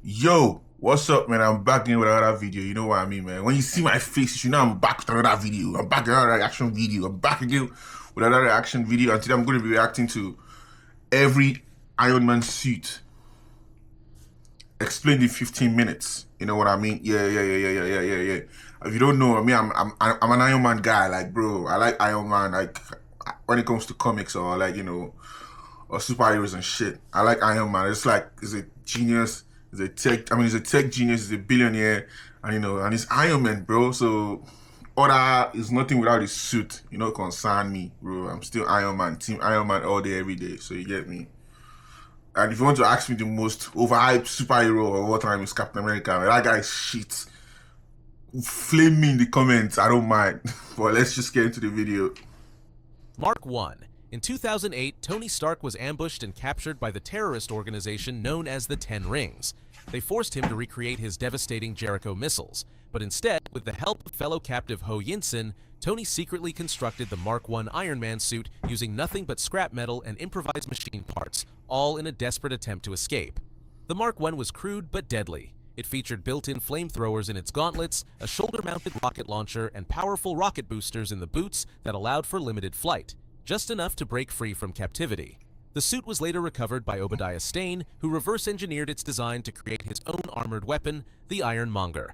Yo, what's up, man? I'm back again with another video. You know what I mean, man? When you see my face, you should know I'm back with another video. I'm back with another reaction video. I'm back again with another reaction video. And today I'm going to be reacting to every Iron Man suit explained in 15 minutes. You know what I mean? Yeah. If you don't know, I mean, I'm an Iron Man guy. Like, bro, I like Iron Man. Like, when it comes to comics or like, or superheroes and shit. I like Iron Man. It's like, he's a genius. He's a tech. I mean, he's a tech genius. He's a billionaire, and he's Iron Man, bro. So, other is nothing without his suit. You know, concern me, bro. I'm still Iron Man, Team Iron Man all day, every day. So you get me. And if you want to ask me the most overhyped superhero of all time is Captain America, man, that guy is shit. Flame me in the comments. I don't mind. But let's just get into the video. Mark 1. In 2008, Tony Stark was ambushed and captured by the terrorist organization known as the Ten Rings. They forced him to recreate his devastating Jericho missiles, but instead, with the help of fellow captive Ho Yinsen, Tony secretly constructed the Mark 1 Iron Man suit using nothing but scrap metal and improvised machine parts, all in a desperate attempt to escape. The Mark 1 was crude but deadly. It featured built-in flamethrowers in its gauntlets, a shoulder-mounted rocket launcher, and powerful rocket boosters in the boots that allowed for limited flight, just enough to break free from captivity. The suit was later recovered by Obadiah Stane, who reverse-engineered its design to create his own armored weapon, the Ironmonger.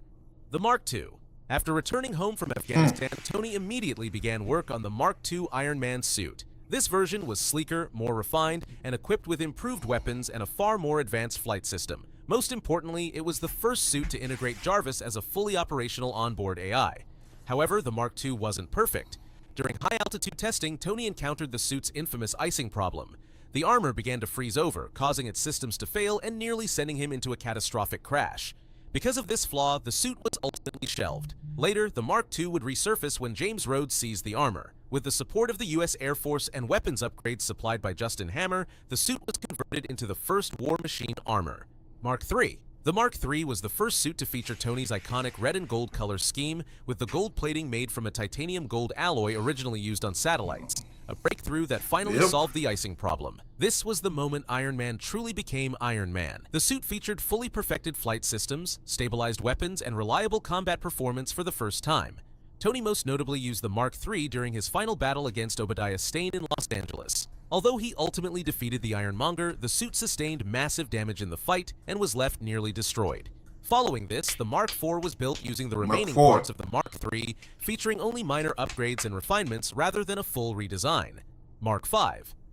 The Mark II. After returning home from Afghanistan, Tony immediately began work on the Mark II Iron Man suit. This version was sleeker, more refined, and equipped with improved weapons and a far more advanced flight system. Most importantly, it was the first suit to integrate Jarvis as a fully operational onboard AI. However, the Mark II wasn't perfect. During high-altitude testing, Tony encountered the suit's infamous icing problem. The armor began to freeze over, causing its systems to fail and nearly sending him into a catastrophic crash. Because of this flaw, the suit was ultimately shelved. Later, the Mark II would resurface when James Rhodes seized the armor. With the support of the U.S. Air Force and weapons upgrades supplied by Justin Hammer, the suit was converted into the first War Machine armor. Mark III. The Mark III was the first suit to feature Tony's iconic red and gold color scheme, with the gold plating made from a titanium gold alloy originally used on satellites, a breakthrough that finally solved the icing problem. This was the moment Iron Man truly became Iron Man. The suit featured fully perfected flight systems, stabilized weapons, and reliable combat performance for the first time. Tony most notably used the Mark III during his final battle against Obadiah Stane in Los Angeles. Although he ultimately defeated the Ironmonger, the suit sustained massive damage in the fight and was left nearly destroyed. Following this, the Mark IV was built using the remaining parts of the Mark III, featuring only minor upgrades and refinements rather than a full redesign. Mark V.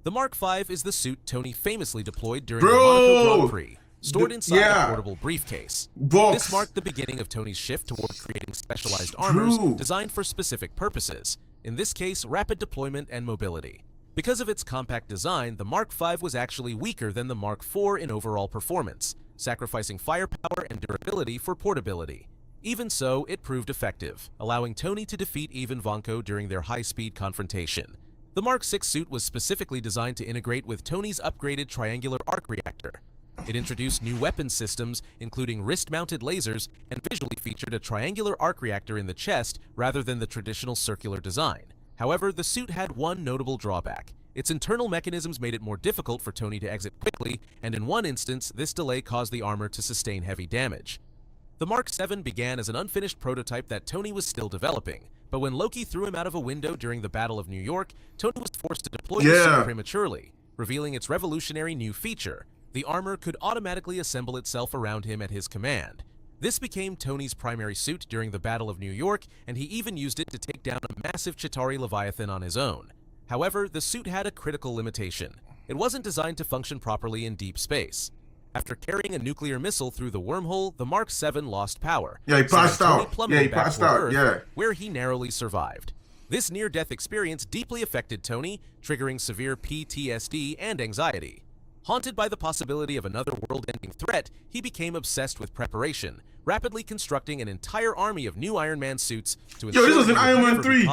The Mark V is the suit Tony famously deployed during the Monaco Grand Prix, stored inside a portable briefcase. This marked the beginning of Tony's shift toward creating specialized armors designed for specific purposes, in this case rapid deployment and mobility. Because of its compact design, the Mark V was actually weaker than the Mark IV in overall performance, sacrificing firepower and durability for portability. Even so, it proved effective, allowing Tony to defeat Ivan Vanko during their high-speed confrontation. The Mark VI suit was specifically designed to integrate with Tony's upgraded triangular arc reactor. It introduced new weapon systems, including wrist-mounted lasers, and visually featured a triangular arc reactor in the chest rather than the traditional circular design. However, the suit had one notable drawback. Its internal mechanisms made it more difficult for Tony to exit quickly, and in one instance, this delay caused the armor to sustain heavy damage. The Mark VII began as an unfinished prototype that Tony was still developing, but when Loki threw him out of a window during the Battle of New York, Tony was forced to deploy the suit prematurely, revealing its revolutionary new feature. The armor could automatically assemble itself around him at his command. This became Tony's primary suit during the Battle of New York, and he even used it to take down a massive Chitauri Leviathan on his own. However, the suit had a critical limitation. It wasn't designed to function properly in deep space. After carrying a nuclear missile through the wormhole, the Mark VII lost power. He passed out. Where he narrowly survived. This near-death experience deeply affected Tony, triggering severe PTSD and anxiety. Haunted by the possibility of another world-ending threat, he became obsessed with preparation, rapidly constructing an entire army of new Iron Man suits to ensure this is an Iron Man 3.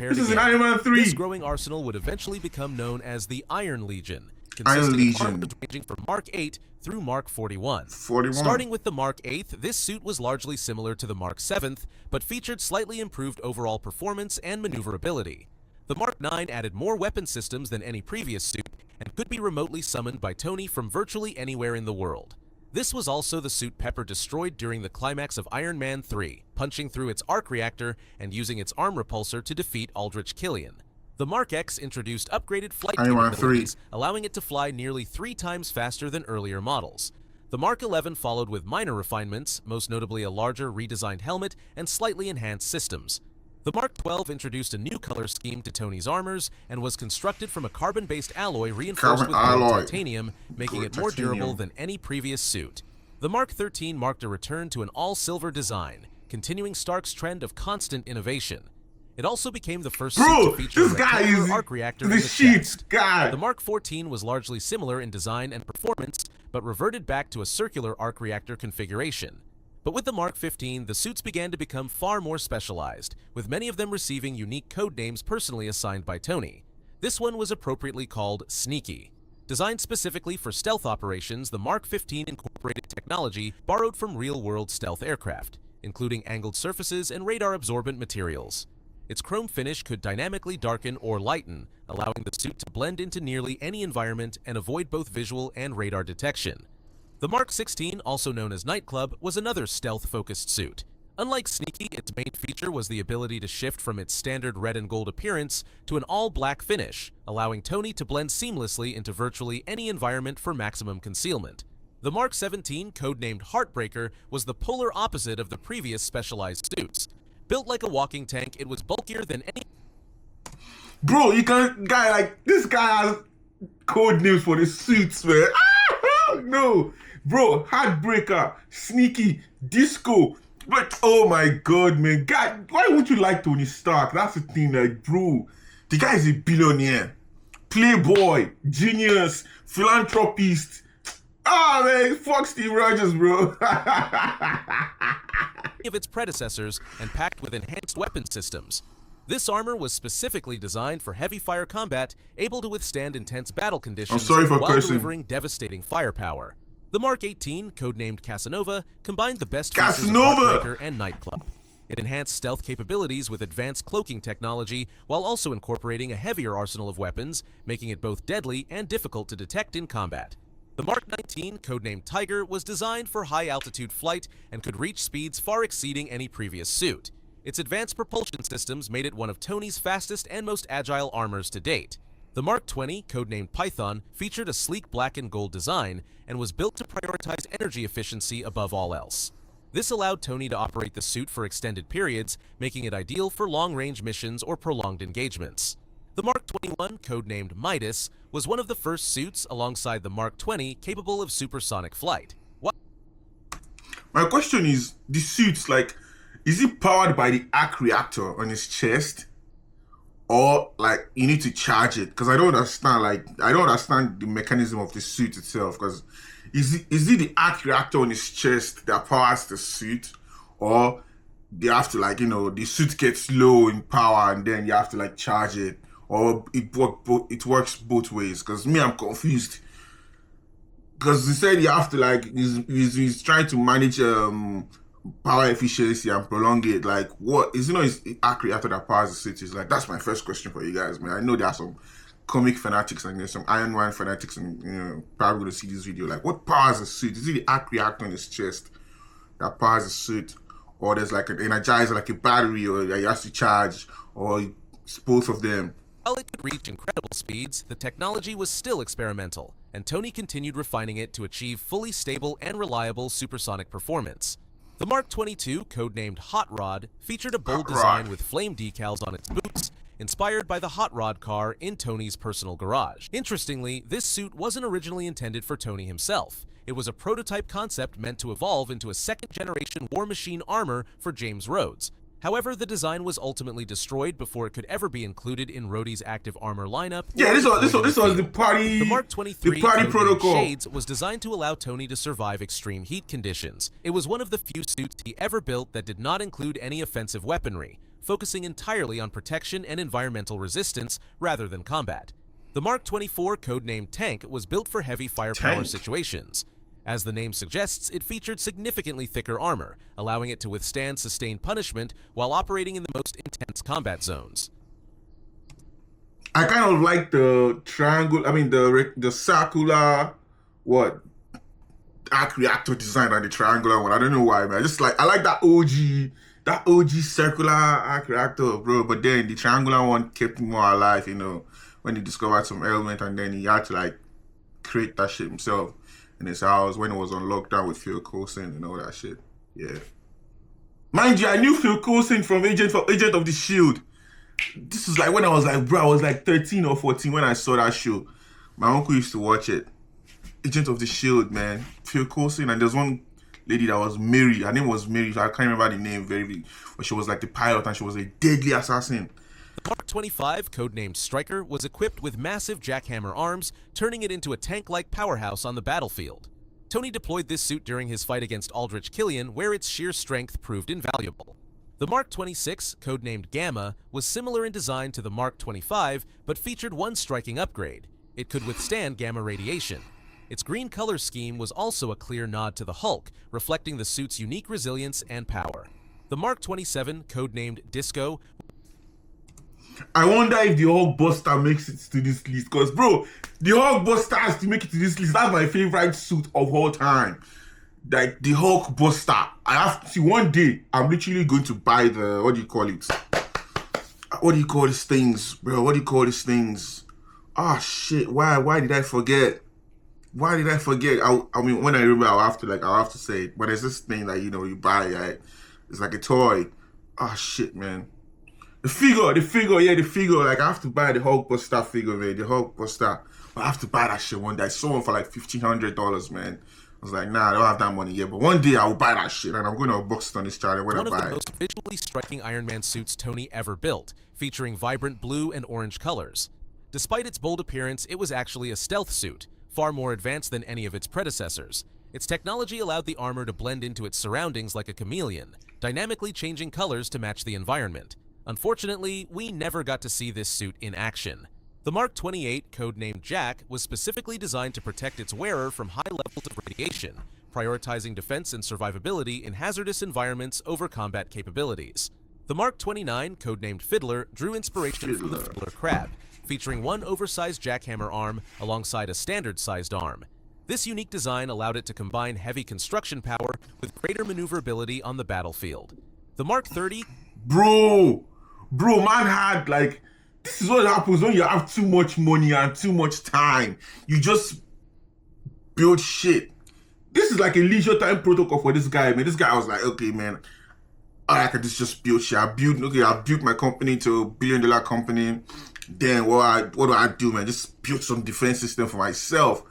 This is an Iron Man 3. This growing arsenal would eventually become known as the Iron Legion, consisting of armors ranging from Mark 8 through Mark 41. Starting with the Mark 8, this suit was largely similar to the Mark 7th, but featured slightly improved overall performance and maneuverability. The Mark 9 added more weapon systems than any previous suit and could be remotely summoned by Tony from virtually anywhere in the world. This was also the suit Pepper destroyed during the climax of Iron Man 3, punching through its arc reactor and using its arm repulsor to defeat Aldrich Killian. The Mark X introduced upgraded flight Iron Man 3. capabilities, allowing it to fly nearly 3 times faster than earlier models. The Mark 11 followed with minor refinements, most notably a larger, redesigned helmet and slightly enhanced systems. The Mark 12 introduced a new color scheme to Tony's armors and was constructed from a carbon-based alloy reinforced with gold titanium, making it more durable than any previous suit. The Mark 13 marked a return to an all-silver design, continuing Stark's trend of constant innovation. It also became the first suit to feature a rectangular arc reactor in the chest. The Mark 14 was largely similar in design and performance, but reverted back to a circular arc reactor configuration. But with the Mark 15, the suits began to become far more specialized, with many of them receiving unique code names personally assigned by Tony. This one was appropriately called Sneaky. Designed specifically for stealth operations, the Mark 15 incorporated technology borrowed from real-world stealth aircraft, including angled surfaces and radar-absorbent materials. Its chrome finish could dynamically darken or lighten, allowing the suit to blend into nearly any environment and avoid both visual and radar detection. The Mark 16, also known as Nightclub, was another stealth-focused suit. Unlike Sneaky, its main feature was the ability to shift from its standard red and gold appearance to an all-black finish, allowing Tony to blend seamlessly into virtually any environment for maximum concealment. The Mark 17, codenamed Heartbreaker, was the polar opposite of the previous specialized suits. Built like a walking tank, it was bulkier than any... Bro, this guy has code names for the suits, man. No. Bro, Heartbreaker, Sneaky, Disco. But, oh my God, man. God, why would you like Tony Stark? That's the thing, like, bro. The guy is a billionaire. Playboy, genius, philanthropist. Ah, man, fuck Steve Rogers, bro. of its predecessors and packed with enhanced weapon systems. This armor was specifically designed for heavy fire combat, able to withstand intense battle conditions while delivering devastating firepower. The Mark 18, codenamed Casanova, combined the best features of Heartbreaker and Nightclub. It enhanced stealth capabilities with advanced cloaking technology while also incorporating a heavier arsenal of weapons, making it both deadly and difficult to detect in combat. The Mark 19, codenamed Tiger, was designed for high-altitude flight and could reach speeds far exceeding any previous suit. Its advanced propulsion systems made it one of Tony's fastest and most agile armors to date. The Mark 20, codenamed Python, featured a sleek black and gold design and was built to prioritize energy efficiency above all else. This allowed Tony to operate the suit for extended periods, making it ideal for long-range missions or prolonged engagements. The Mark 21, codenamed Midas, was one of the first suits, alongside the Mark 20, capable of supersonic flight. My question is, the suits, like, is it powered by the arc reactor on his chest? Or, like, you need to charge it? Because I don't understand the mechanism of the suit itself. Because is it the arc reactor on his chest that powers the suit? Or they have to, like, the suit gets low in power and then you have to, like, charge it? Or it works both ways? Because me, I'm confused. Because he said you have to, like, he's trying to manage power efficiency and prolong it. Like, what is his arc reactor that powers the cities? Like, that's my first question for you guys, man. I know there are some comic fanatics and there's some Iron Man fanatics, and probably gonna see this video. Like, what powers the suit? Is it the arc reactor in his chest that powers the suit, or there's like an energizer, like a battery, or that you have to charge, or it's both of them? While it could reach incredible speeds, the technology was still experimental, and Tony continued refining it to achieve fully stable and reliable supersonic performance. The Mark 22, codenamed Hot Rod, featured a bold design with flame decals on its boots, inspired by the Hot Rod car in Tony's personal garage. Interestingly, this suit wasn't originally intended for Tony himself. It was a prototype concept meant to evolve into a second-generation War Machine armor for James Rhodes. However, the design was ultimately destroyed before it could ever be included in Rhodey's active armor lineup. Yeah, this was the party. The Mark 23, the party protocol. Shades, was designed to allow Tony to survive extreme heat conditions. It was one of the few suits he ever built that did not include any offensive weaponry, focusing entirely on protection and environmental resistance rather than combat. The Mark 24, codenamed Tank, was built for heavy firepower situations. As the name suggests, it featured significantly thicker armor, allowing it to withstand sustained punishment while operating in the most intense combat zones. I kind of like the triangle, the circular, arc reactor design than the triangular one. I don't know why, man. I like that OG circular arc reactor, bro. But then the triangular one kept me more alive, when he discovered some element and then he had to like create that shit himself in his house when it was on lockdown with Phil Coulson and all that shit. Yeah. Mind you, I knew Phil Coulson from Agent of the Shield. This is like when I was like, bro, I was like 13 or 14 when I saw that show. My uncle used to watch it. Agent of the Shield, man. Phil Coulson, and there's one lady that was Mary. Her name was Mary. I can't remember the name very, but she was like the pilot and she was a deadly assassin. The Mark 25, codenamed Striker, was equipped with massive jackhammer arms, turning it into a tank-like powerhouse on the battlefield. Tony deployed this suit during his fight against Aldrich Killian, where its sheer strength proved invaluable. The Mark 26, codenamed Gamma, was similar in design to the Mark 25, but featured one striking upgrade. It could withstand gamma radiation. Its green color scheme was also a clear nod to the Hulk, reflecting the suit's unique resilience and power. The Mark 27, codenamed Disco, I wonder if the Hulkbuster makes it to this list. Because, bro, the Hulkbuster has to make it to this list. That's my favorite suit of all time. Like, the Hulkbuster. I have to see one day, I'm literally going to buy the, what do you call it? What do you call these things, bro? What do you call these things? Ah, shit. Why did I forget? Why did I forget? I mean, when I remember, I'll have to say it. But there's this thing that, you buy, right? It's like a toy. Ah, shit, man. The figure. Like, I have to buy the Hulkbuster figure, man. The Hulkbuster. But I have to buy that shit one day. I saw one for like $1,500, man. I was like, nah, I don't have that money yet. But one day I will buy that shit, and I'm going to unbox it on this channel when I buy it. One of the most visually striking Iron Man suits Tony ever built, featuring vibrant blue and orange colors. Despite its bold appearance, it was actually a stealth suit, far more advanced than any of its predecessors. Its technology allowed the armor to blend into its surroundings like a chameleon, dynamically changing colors to match the environment. Unfortunately, we never got to see this suit in action. The Mark 28, codenamed Jack, was specifically designed to protect its wearer from high levels of radiation, prioritizing defense and survivability in hazardous environments over combat capabilities. The Mark 29, codenamed Fiddler, drew inspiration from the Fiddler Crab, featuring one oversized jackhammer arm alongside a standard-sized arm. This unique design allowed it to combine heavy construction power with greater maneuverability on the battlefield. The Mark 30... Bro, man had, like, this is what happens when you have too much money and too much time. You just build shit. This is like a leisure time protocol for this guy, man. This guy was like, okay, man, I can just build shit. I built my company to $1 billion company. Then what do I do, man? Just build some defense system for myself.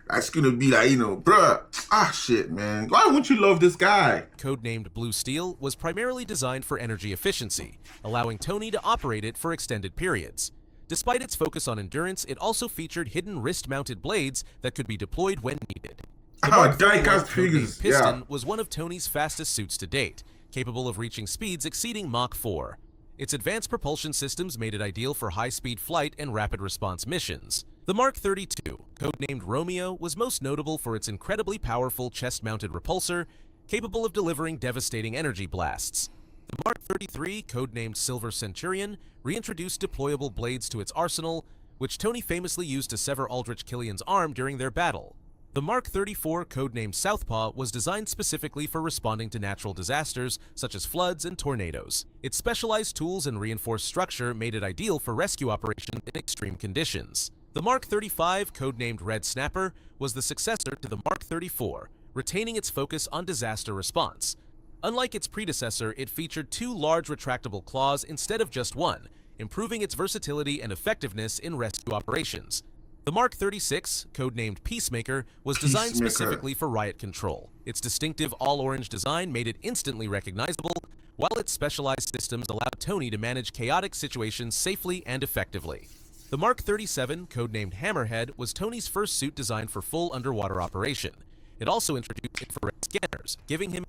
That's gonna be like, bruh, shit, man. Why wouldn't you love this guy? Codenamed Blue Steel, was primarily designed for energy efficiency, allowing Tony to operate it for extended periods. Despite its focus on endurance, it also featured hidden wrist-mounted blades that could be deployed when needed. The Mark 31, codenamed Piston, was one of Tony's fastest suits to date, capable of reaching speeds exceeding Mach 4. Its advanced propulsion systems made it ideal for high-speed flight and rapid response missions. The Mark 32, codenamed Romeo, was most notable for its incredibly powerful chest-mounted repulsor, capable of delivering devastating energy blasts. The Mark 33, codenamed Silver Centurion, reintroduced deployable blades to its arsenal, which Tony famously used to sever Aldrich Killian's arm during their battle. The Mark 34, codenamed Southpaw, was designed specifically for responding to natural disasters such as floods and tornadoes. Its specialized tools and reinforced structure made it ideal for rescue operations in extreme conditions. The Mark 35, codenamed Red Snapper, was the successor to the Mark 34, retaining its focus on disaster response. Unlike its predecessor, it featured two large retractable claws instead of just one, improving its versatility and effectiveness in rescue operations. The Mark 36, codenamed Peacemaker, was designed specifically for riot control. Its distinctive all-orange design made it instantly recognizable, while its specialized systems allowed Tony to manage chaotic situations safely and effectively. The Mark 37, codenamed Hammerhead, was Tony's first suit designed for full underwater operation. It also introduced infrared scanners, giving him...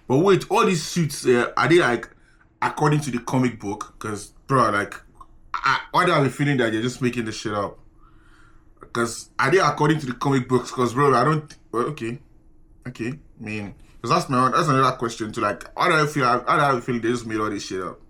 But wait, all these suits, are they like according to the comic book? Because, bro, like, why do I have a feeling that you're just making this shit up? Because are they according to the comic books? Because, bro, I don't... Well, okay. I mean, because that's another question too. Like, why do I have a feeling they just made all this shit up?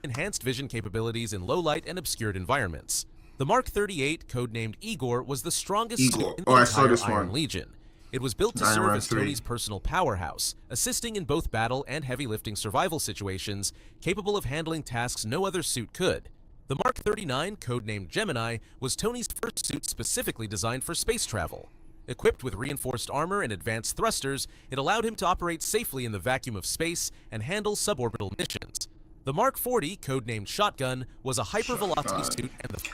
Enhanced vision capabilities in low light and obscured environments. The Mark 38, codenamed Igor, was the strongest suit in the entire Iron Legion. It was built to Iron serve Man as 3. Tony's personal powerhouse, assisting in both battle and heavy lifting survival situations, capable of handling tasks no other suit could. The Mark 39, codenamed Gemini, was Tony's first suit specifically designed for space travel. Equipped with reinforced armor and advanced thrusters, it allowed him to operate safely in the vacuum of space and handle suborbital missions. The Mark 40, codenamed Shotgun, was a hypervelocity suit and the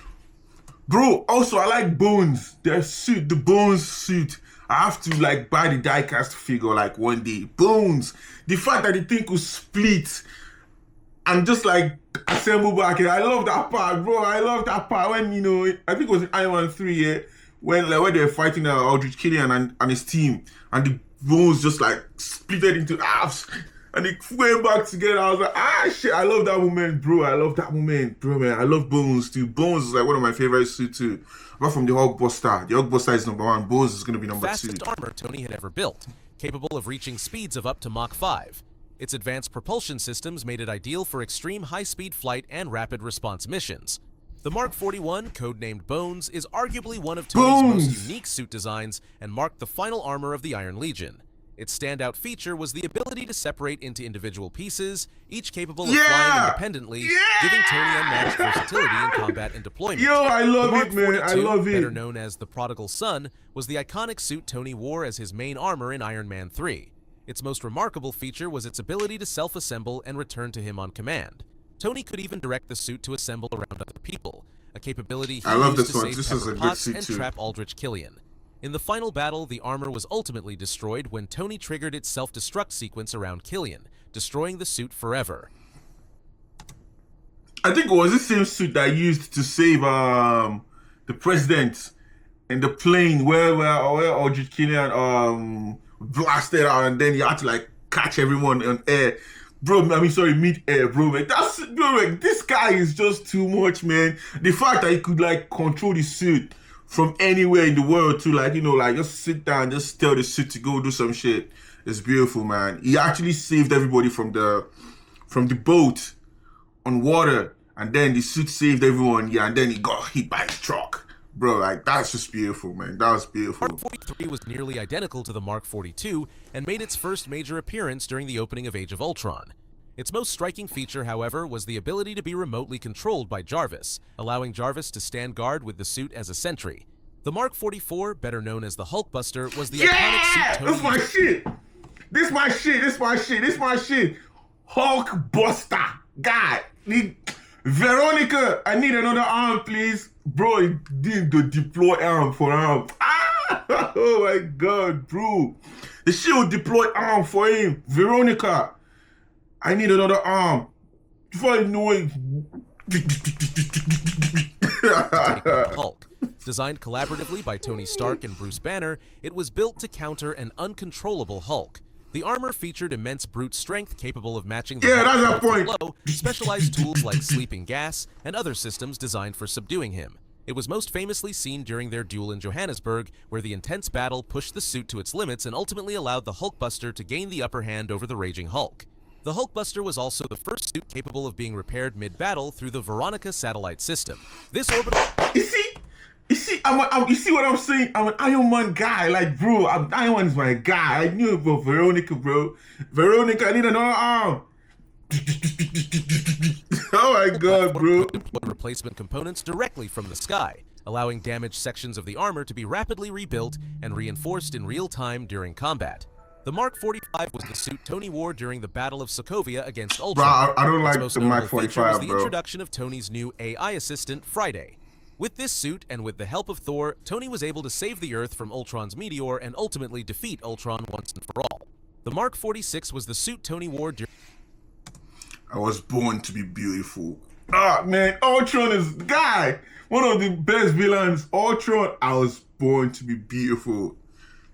Bro, also I like Bones. Their suit, the Bones suit. I have to like buy the diecast figure like one day. Bones. The fact that the thing could split and just like assemble back. I love that part, bro. I love that part when I think it was in Iron Man 3, yeah, when like when they were fighting Aldrich Killian and his team, and the bones just like splitted into halves. And they went back together. I was like, shit, I love that moment, bro. I love that moment, bro, man. I love Bones, too. Bones is like one of my favorite suits, too. Apart from the Hulkbuster. The Hulkbuster is number 1. Bones is going to be number 2. fastest armor Tony had ever built, capable of reaching speeds of up to Mach 5. Its advanced propulsion systems made it ideal for extreme high-speed flight and rapid response missions. The Mark 41, codenamed Bones, is arguably one of Tony's most unique suit designs and marked the final armor of the Iron Legion. Its standout feature was the ability to separate into individual pieces, each capable of flying independently, giving Tony unmatched versatility in combat and deployment. Yo, I love it, man. 42, I love it. better known as the Prodigal Son, was the iconic suit Tony wore as his main armor in Iron Man 3. Its most remarkable feature was its ability to self-assemble and return to him on command. Tony could even direct the suit to assemble around other people, a capability he used to save Pepper Potts and trap Aldrich Killian. In the final battle, the armor was ultimately destroyed when Tony triggered its self-destruct sequence around Killian, destroying the suit forever. I think it was the same suit that I used to save the president in the plane where Aldrich Killian blasted out, and then you had to like catch everyone on air. Bro, mid-air, bro, man. This guy is just too much, man. The fact that he could like control the suit from anywhere in the world to like just sit down, just tell the suit to go do some shit. It's beautiful, man. He actually saved everybody from the boat on water, and then the suit saved everyone, and then he got hit by his truck. Bro, like that's just beautiful, man. That was beautiful. Mark 43 was nearly identical to the Mark 42 and made its first major appearance during the opening of Age of Ultron. Its most striking feature, however, was the ability to be remotely controlled by Jarvis, allowing Jarvis to stand guard with the suit as a sentry. The Mark 44, better known as the Hulkbuster, was the iconic suit Tony... That's my shit! This my shit! Hulkbuster! God! Veronica, I need another arm, please. Bro, it didn't deploy arm for arm. Oh my God, bro. The shit will deploy arm for him. Veronica, I need another arm. Before I know it. Hulk. Designed collaboratively by Tony Stark and Bruce Banner, it was built to counter an uncontrollable Hulk. The armor featured immense brute strength capable of matching the that's that point. Blow, specialized tools like sleeping gas, and other systems designed for subduing him. It was most famously seen during their duel in Johannesburg, where the intense battle pushed the suit to its limits and ultimately allowed the Hulkbuster to gain the upper hand over the raging Hulk. The Hulkbuster was also the first suit capable of being repaired mid-battle through the Veronica satellite system. This orbital... You see what I'm saying? I'm an Iron Man guy. Like, bro, Iron Man is my guy. I knew about Veronica, bro. Veronica, I need another arm. Oh my God, bro. Deploy replacement components directly from the sky, allowing damaged sections of the armor to be rapidly rebuilt and reinforced in real time during combat. The Mark 45 was the suit Tony wore during the Battle of Sokovia against Ultron. Bro, I don't like most the Mark notable feature 45, was the bro. introduction of Tony's new AI assistant, Friday. With this suit, and with the help of Thor, Tony was able to save the Earth from Ultron's meteor and ultimately defeat Ultron once and for all. The Mark 46 was the suit Tony wore during... I was born to be beautiful. Man, Ultron is the guy. One of the best villains. Ultron, I was born to be beautiful.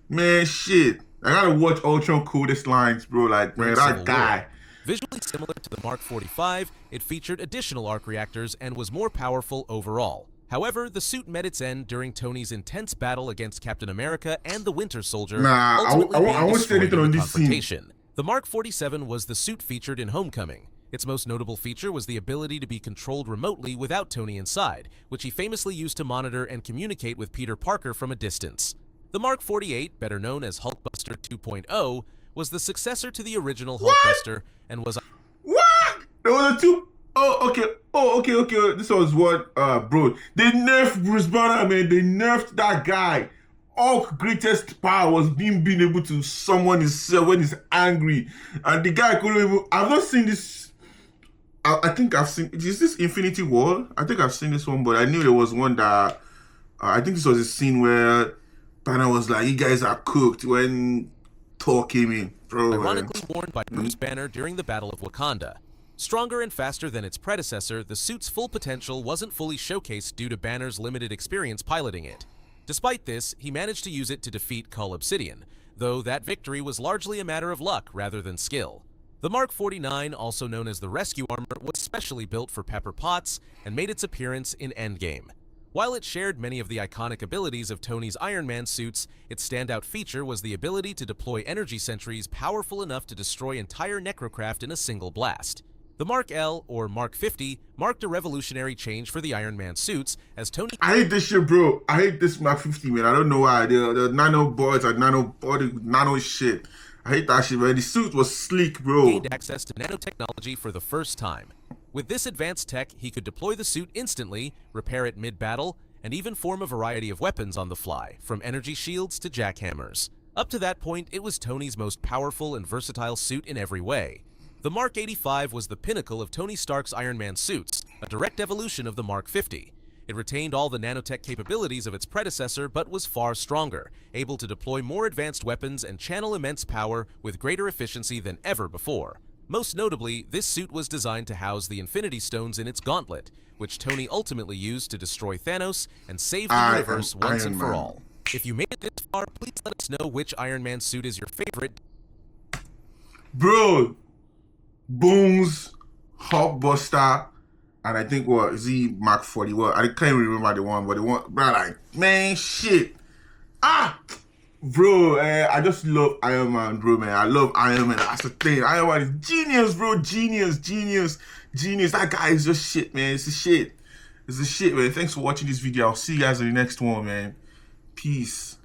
Man, shit. I gotta watch Ultron coolest lines, bro. Like, man, that guy. Visually similar to the Mark 45, it featured additional arc reactors and was more powerful overall. However, the suit met its end during Tony's intense battle against Captain America and the Winter Soldier, ultimately being destroyed in the confrontation. The Mark 47 was the suit featured in Homecoming. Its most notable feature was the ability to be controlled remotely without Tony inside, which he famously used to monitor and communicate with Peter Parker from a distance. The Mark 48, better known as Hulkbuster 2.0, was the successor to the original What? Hulkbuster and was What? There was a two. Oh, okay. Oh, okay, okay. This was what, bro. They nerfed Bruce Banner, man. They nerfed that guy. Hulk's greatest power was being able to summon himself when he's angry, and the guy couldn't even. I've not seen this. I think I've seen. Is this Infinity War? I think I've seen this one, but I knew there was one that. I think this was a scene where Banner was like, "You guys are cooked" when Thor came in, bro. ironically worn by Bruce Banner during the Battle of Wakanda. Stronger and faster than its predecessor, the suit's full potential wasn't fully showcased due to Banner's limited experience piloting it. Despite this, he managed to use it to defeat Cull Obsidian, though that victory was largely a matter of luck rather than skill. The Mark 49, also known as the Rescue Armor, was specially built for Pepper Potts and made its appearance in Endgame. While it shared many of the iconic abilities of Tony's Iron Man suits, its standout feature was the ability to deploy energy sentries powerful enough to destroy entire necrocraft in a single blast. The Mark L, or Mark 50, marked a revolutionary change for the Iron Man suits, as Tony... I hate this shit, bro. I hate this Mark 50, man. I don't know why. The nano boards are nano body, nano shit. I hate that shit, man. The suit was sleek, bro. gained access to nanotechnology for the first time. With this advanced tech, he could deploy the suit instantly, repair it mid-battle, and even form a variety of weapons on the fly, from energy shields to jackhammers. Up to that point, it was Tony's most powerful and versatile suit in every way. The Mark 85 was the pinnacle of Tony Stark's Iron Man suits, a direct evolution of the Mark 50. It retained all the nanotech capabilities of its predecessor but was far stronger, able to deploy more advanced weapons and channel immense power with greater efficiency than ever before. Most notably, this suit was designed to house the Infinity Stones in its gauntlet, which Tony ultimately used to destroy Thanos and save the universe once and for all. If you made it this far, please let us know which Iron Man suit is your favorite. Bro, Bones, Hulkbuster, and I think what is he Mark 40? What I can't remember the one, but the one, bro, like man, shit. Bro, I just love Iron Man, bro, man. I love Iron Man. That's the thing. Iron Man is genius, bro. Genius, genius, genius. That guy is just shit, man. It's the shit. It's the shit, man. Thanks for watching this video. I'll see you guys in the next one, man. Peace.